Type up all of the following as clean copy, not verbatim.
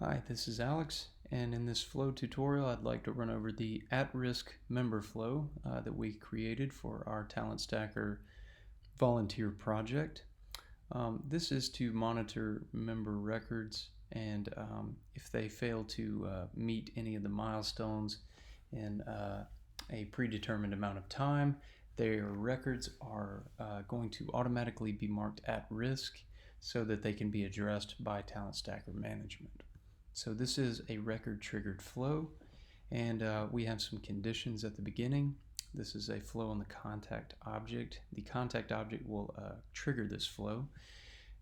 Hi, this is Alex, and in this flow tutorial I'd like to run over the at-risk member flow that we created for our Talent Stacker volunteer project. This is to monitor member records and if they fail to meet any of the milestones in a predetermined amount of time, their records are going to automatically be marked at risk so that they can be addressed by Talent Stacker management. So this is a record triggered flow, and we have some conditions at the beginning. This is a flow on the contact object. The contact object will trigger this flow,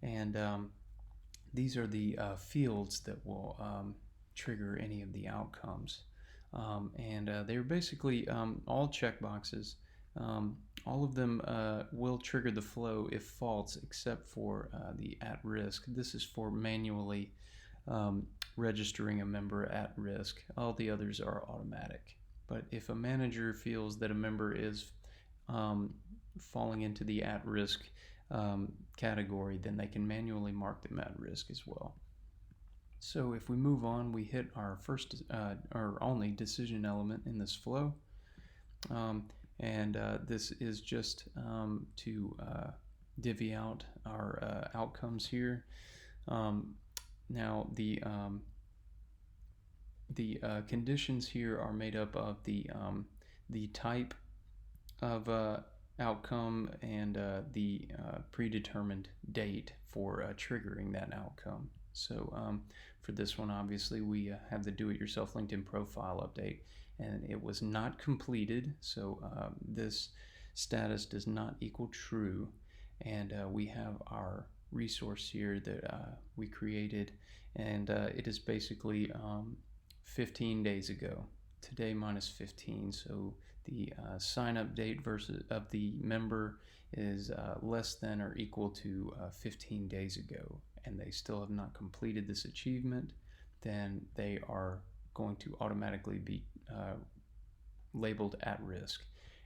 and these are the fields that will trigger any of the outcomes. They're basically all checkboxes. All of them will trigger the flow if false, except for the at risk. This is for manually registering a member at risk. All the others are automatic. But if a manager feels that a member is falling into the at-risk category, then they can manually mark them at risk as well. So if we move on, we hit our first or only decision element in this flow. This is just to divvy out our outcomes here. Now the conditions here are made up of the type of outcome and the predetermined date for triggering that outcome. So for this one, obviously we have the do-it-yourself LinkedIn profile update, and it was not completed, so this status does not equal true, and we have our resource here that we created, and it is basically 15 days ago. Today minus 15, so the sign up date versus of the member is less than or equal to 15 days ago, and they still have not completed this achievement, then they are going to automatically be labeled at risk.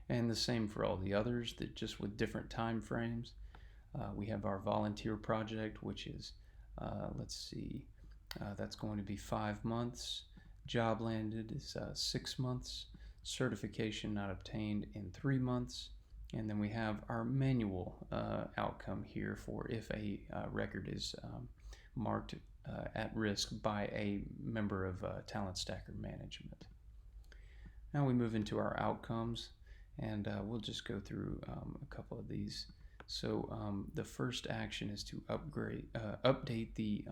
And the same for all the others, that just with different time frames. We have our volunteer project, which is let's see, that's going to be 5 months. Job landed is 6 months. Certification not obtained in 3 months. And then we have our manual outcome here for if a record is marked at risk by a member of Talent Stacker management. Now we move into our outcomes, and we'll just go through a couple of these. So the first action is to update the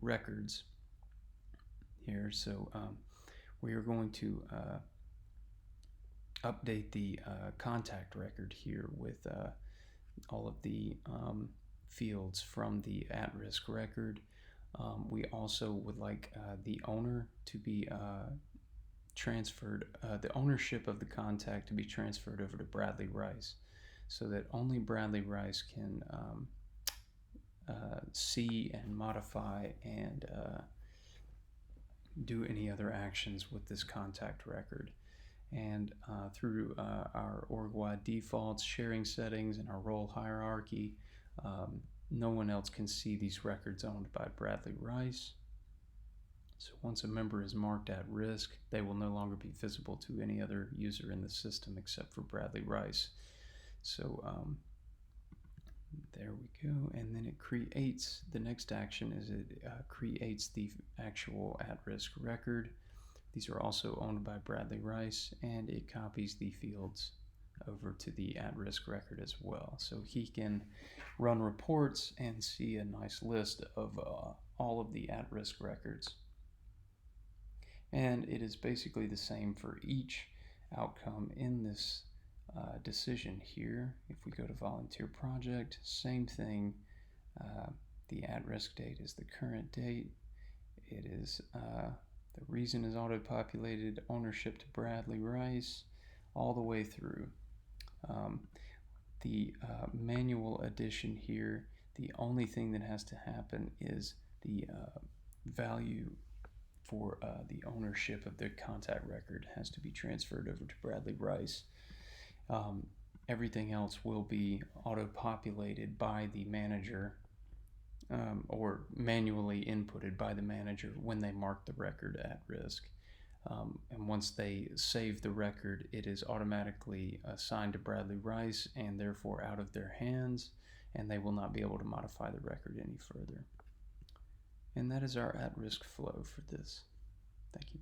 records here. So we are going to update the contact record here with all of the fields from the at-risk record. We also would like the owner to be transferred, the ownership of the contact to be transferred over to Bradley Rice, so that only Bradley Rice can see and modify and do any other actions with this contact record. And through our org-wide defaults, sharing settings, and our role hierarchy, no one else can see these records owned by Bradley Rice. So once a member is marked at risk, they will no longer be visible to any other user in the system except for Bradley Rice. So there we go, and then it creates, the next action is it creates the actual at-risk record. These are also owned by Bradley Rice, and it copies the fields over to the at-risk record as well. So he can run reports and see a nice list of all of the at-risk records. And it is basically the same for each outcome in this decision here. If we go to volunteer project, same thing. The at-risk date is the current date. It is the reason is auto-populated, ownership to Bradley Rice, all the way through. The manual addition here, the only thing that has to happen is the value for the ownership of the contact record has to be transferred over to Bradley Rice. Everything else will be auto-populated by the manager or manually inputted by the manager when they mark the record at risk. And once they save the record, it is automatically assigned to Bradley Rice and therefore out of their hands, and they will not be able to modify the record any further. And that is our at-risk flow for this. Thank you.